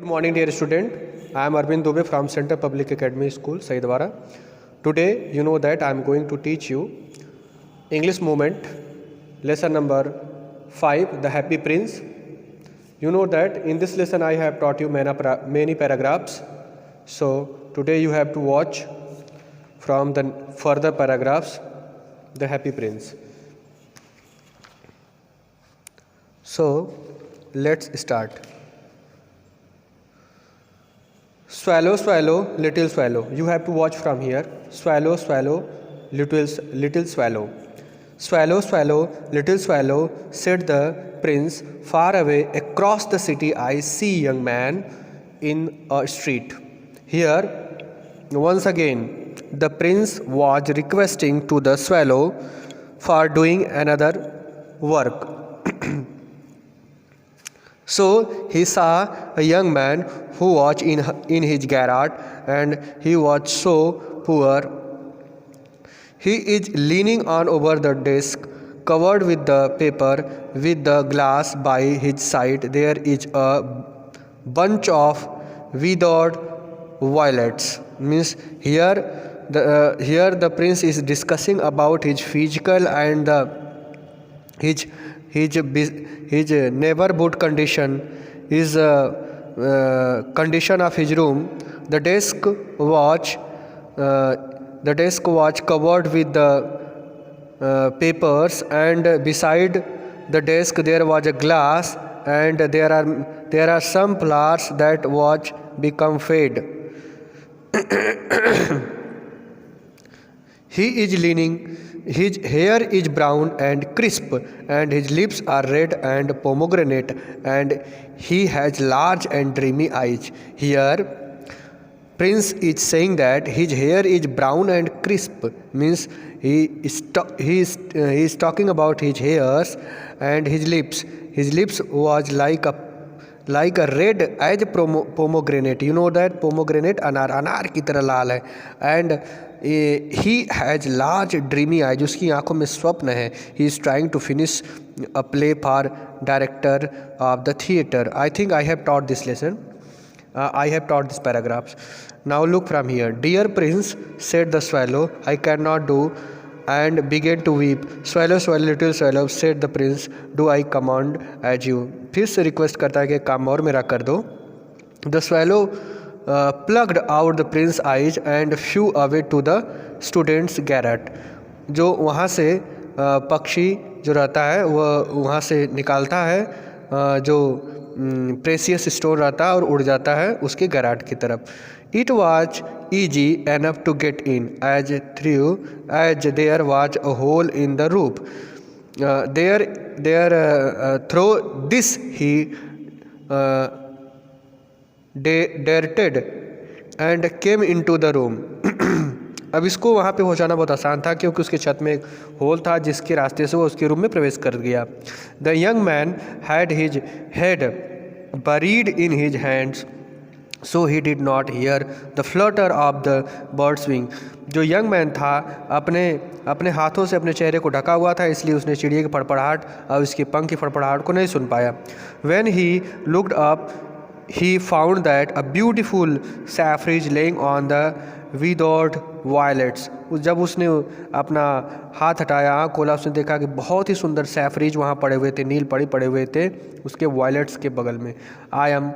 Good morning, dear student. I am Arvind Dubey from Center Public Academy School, Saidwara. Today, you know that I am going to teach you English movement, lesson number 5, The Happy Prince. You know that in this lesson I have taught you many paragraphs. So today you have to watch from the further paragraphs, The Happy Prince. So let's start. Swallow, swallow, little swallow. You have to watch from here. Swallow, swallow, little swallow. Swallow, swallow, little swallow, said the prince. Far away across the city I see a young man in a street. Here, once again, the prince was requesting to the swallow for doing another work. So he saw a young man who was in his garret, and he was so poor. He is leaning on over the desk covered with the paper, with the glass by his side. There is a bunch of withered violets. Means here the prince is discussing about his physical and his neighborhood condition, his condition of his room. The desk was covered with the papers, and beside the desk there was a glass, and there are some flowers that was become fade. He is leaning. His hair is brown and crisp, and his lips are red and pomegranate, and he has large and dreamy eyes. Here, Prince is saying that his hair is brown and crisp. Means he is talking about his hairs and his lips. His lips was like a red as pomegranate. You know that pomegranate अनार की तरह लाल है. And he has large dreamy eyes. उसकी आंखों में स्वप्न है. He is trying to finish a play for director of the theatre. I think I have taught this lesson. I have taught these paragraphs. Now look from here. Dear prince, said the swallow, I cannot do, and began to weep. Swallow, swallow, little swallow, said the prince, do I command as you. फिर से request करता है कि काम और मेरा कर दो. The swallow plucked out the prince's eyes and flew away to the student's garret. जो वहाँ से पक्षी जो रहता है वह वहाँ से निकालता है जो प्रेसियस स्टोन रहता है और उड़ जाता है उसके गैराट की तरफ. It was easy enough to get in as there was a hole in the roof. Through this he darted and came into the room. अब इसको वहाँ पे पहुँचाना बहुत आसान था क्योंकि उसके छत में एक होल था जिसके रास्ते से वो उसके रूम में प्रवेश कर गया. The young man had his head buried in his hands, so he did not hear the flutter of the bird's wing. जो यंग मैन था अपने हाथों से अपने चेहरे को ढका हुआ था, इसलिए उसने चिड़िया की फड़फड़ाहट और इसके पंख की फड़फड़ाहट को नहीं सुन पाया. When he looked up, he found that a beautiful saffrage laying on the withered violets. जब उसने अपना हाथ हटाया, आँख खोला, उसने देखा कि बहुत ही सुंदर सैफरीज वहाँ पड़े हुए थे, नील पड़े हुए थे उसके वायलेट्स के बगल में. I am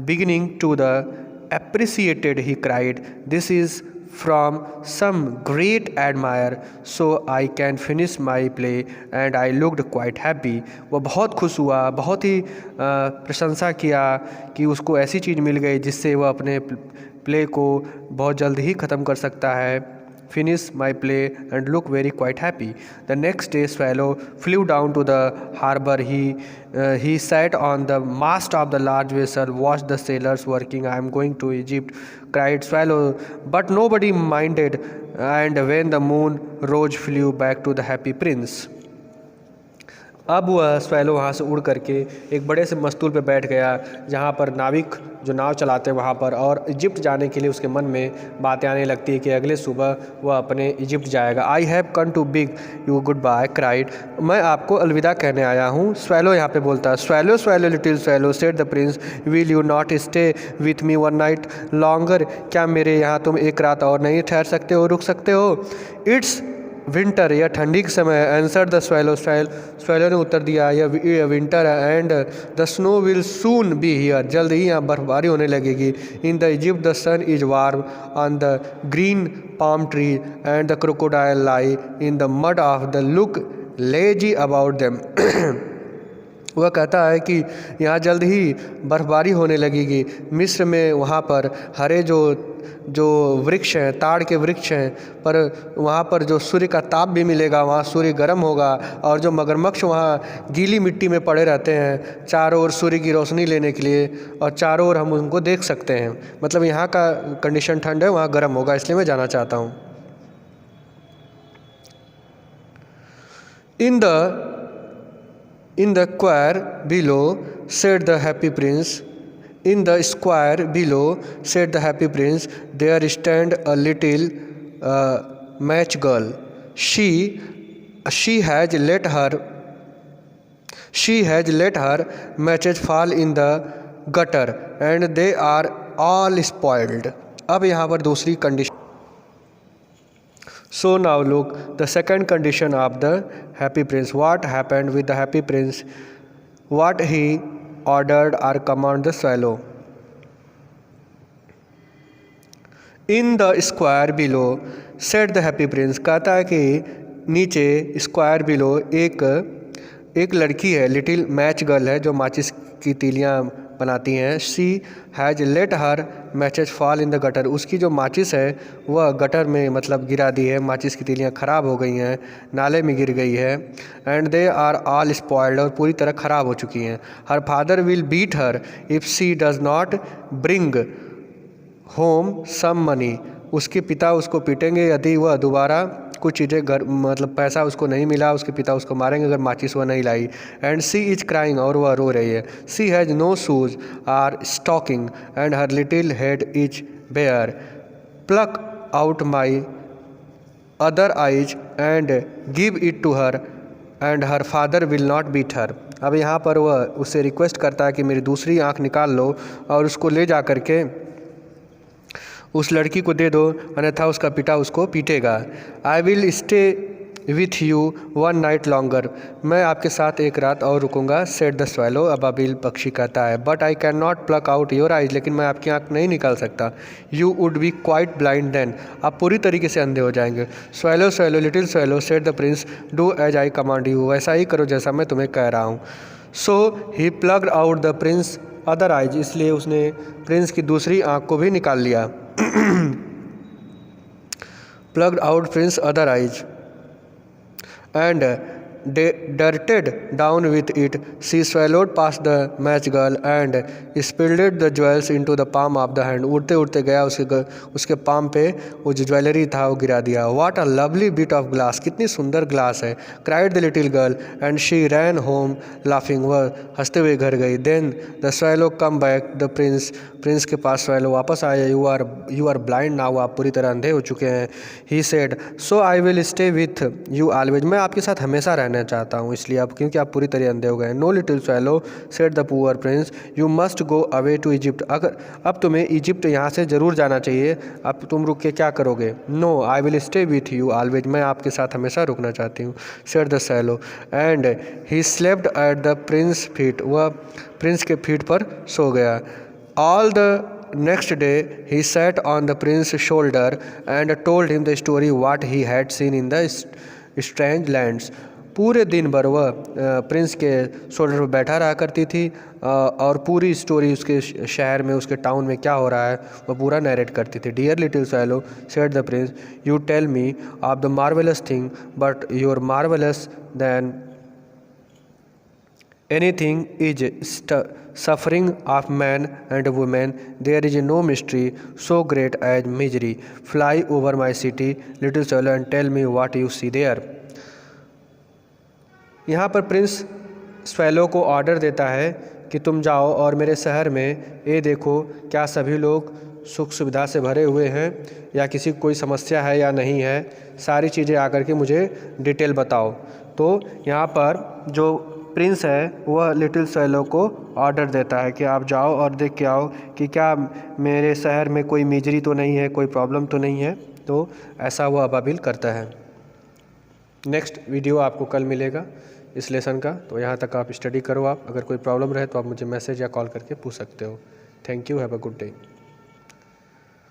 beginning to the appreciated, he cried. This is from some great admirer, so I can finish my play, and I looked quite happy. वो बहुत खुश हुआ, बहुत ही प्रशंसा किया कि उसको ऐसी चीज़ मिल गई जिससे वह अपने प्ले को बहुत जल्द ही ख़त्म कर सकता है. Finish my play and look very quite happy. The next day swallow flew down to the harbour. He sat on the mast of the large vessel, watched the sailors working. I am going to Egypt, cried swallow, but nobody minded, and when the moon rose flew back to the happy prince. अब वह swallow वहाँ से उड़ करके एक बड़े से मस्तूल पर बैठ गया जहाँ पर नाविक जो नाव चलाते हैं वहाँ पर, और इजिप्ट जाने के लिए उसके मन में बातें आने लगती है कि अगले सुबह वह अपने इजिप्ट जाएगा। I have come to bid you goodbye cried, मैं आपको अलविदा कहने आया हूँ। स्वैलो यहाँ पे बोलता है, swallow swallow little swallow said the Prince will you not stay with me one night longer, क्या मेरे यहाँ तुम एक रात और नहीं ठहर सकते हो, रुक सकते हो। इट्स विंटर, यह ठंडी के समय। आंसर द स्वैलो, स्वैलो ने उत्तर दिया, यह विंटर है। And the snow will soon be here, जल्द ही यहाँ बर्फबारी होने लगेगी। In the Egypt the sun is warm on the green palm tree and the crocodile lie in the mud of the look lazy about them. वह कहता है कि यहाँ जल्द ही बर्फबारी होने लगेगी। मिस्र में वहाँ पर हरे जो वृक्ष हैं, ताड़ के वृक्ष हैं, पर वहाँ पर जो सूर्य का ताप भी मिलेगा, वहाँ सूर्य गर्म होगा, और जो मगरमच्छ वहाँ गीली मिट्टी में पड़े रहते हैं चारों ओर सूर्य की रोशनी लेने के लिए, और चारों ओर हम उनको देख सकते हैं। मतलब यहाँ का कंडीशन ठंड है, वहाँ गर्म होगा, इसलिए मैं जाना चाहता हूँ। In the square below, said the happy prince. In the square below, said the happy prince, there stand a little match girl. She has let her matches fall in the gutter, and they are all spoiled. अब यहाँ पर दूसरी condition. So now look, the second condition of the happy prince. What happened with the happy prince? What he ordered or commanded the swallow. In the square below, said the happy prince. कहता है कि नीचे square below एक लड़की है, little match girl है, जो माचिस की तीलियाँ बनाती हैं। She has let her matches fall in the gutter, उसकी जो माचिस है वह गटर में मतलब गिरा दी है, माचिस की तीलियाँ ख़राब हो गई हैं, नाले में गिर गई है। And they are all spoiled, और पूरी तरह ख़राब हो चुकी हैं। Her father will beat her if she does not bring home some money, उसके पिता उसको पीटेंगे यदि वह दोबारा कुछ चीज़ें घर मतलब पैसा उसको नहीं मिला, उसके पिता उसको मारेंगे अगर माचिस वह नहीं लाई। एंड सी इज क्राइंग, और वह रो रही है। She has no shoes or stocking and her little head is bare, pluck out my other eyes and give it to her and her father will not beat her. अब यहाँ पर वह उससे रिक्वेस्ट करता है कि मेरी दूसरी आँख निकाल लो और उसको ले जा कर के उस लड़की को दे दो, अन्यथा उसका पिता उसको पीटेगा। I will stay with you one night longer, मैं आपके साथ एक रात और रुकूंगा। सेड द स्वैलो, अबाबिल पक्षी कहता है। But I can not pluck out your eyes, लेकिन मैं आपकी आँख नहीं निकाल सकता। You would be quite blind then, आप पूरी तरीके से अंधे हो जाएंगे। Swallow swallow little swallow said the prince, do as I command you, वैसा ही करो जैसा मैं तुम्हें कह रहा हूँ। So he plugged out the prince other eyes, इसलिए उसने प्रिंस की दूसरी आँख को भी निकाल लिया। plugged out Prince's other eyes and darted down with it. She swallowed past the match girl and spilled the jewels into the palm of the hand. उड़ते उड़ते गया उसके पाम पे वो जो ज्वेलरी था वो गिरा दिया. What a lovely bit of glass, कितनी सुंदर ग्लास है. Cried the little girl and she ran home laughing. वह हंसते हुए घर गई. Then the swallow come back. The Prince के पास swallow वापस आया. You are blind now, आप पूरी तरह अंधे हो चुके हैं. He said, so I will stay with you always. मैं आपके साथ हमेशा रहना चाहता हूँ इसलिए आप, क्योंकि आप पूरी तरह अंधे हो गए. No little swallow said the poor prince, you must go away to Egypt. अगर अब तुम्हें इजिप्ट यहाँ से ज़रूर जाना चाहिए. अब तुम रुक के क्या करोगे? No I will stay with you always, मैं आपके साथ हमेशा रुकना चाहती हूँ. Said the swallow and he slept at the prince feet, वह प्रिंस के फीट पर सो गया. All the Next day he sat on the prince's shoulder and told him the story what he had seen in the strange lands. पूरे दिन भर वह prince के शोल्डर पर बैठा रहा करती थी और पूरी स्टोरी उसके शहर में, उसके टाउन में क्या हो रहा है वह पूरा नरेट करती थी. Dear little swallow said the prince, you tell me of the marvellous thing but your marvellous then anything is suffering of man and woman. There is no mystery so great as misery. Fly over my city, little swallow, and tell me what you see there. यहाँ पर Prince swallow को order देता है कि तुम जाओ और मेरे शहर में ये देखो क्या सभी लोग सुख सुविधा से भरे हुए हैं या किसी कोई समस्या है या नहीं है, सारी चीज़ें आकर के मुझे डिटेल बताओ। तो यहाँ पर जो प्रिंस है वह लिटिल स्वेलो को ऑर्डर देता है कि आप जाओ और देख के आओ कि क्या मेरे शहर में कोई मिजरी तो नहीं है, कोई प्रॉब्लम तो नहीं है। तो ऐसा वह अबाबिल करता है। नेक्स्ट वीडियो आपको कल मिलेगा इस लेसन का, तो यहाँ तक आप स्टडी करो। आप अगर कोई प्रॉब्लम रहे तो आप मुझे मैसेज या कॉल करके पूछ सकते हो। Thank you, have a good day.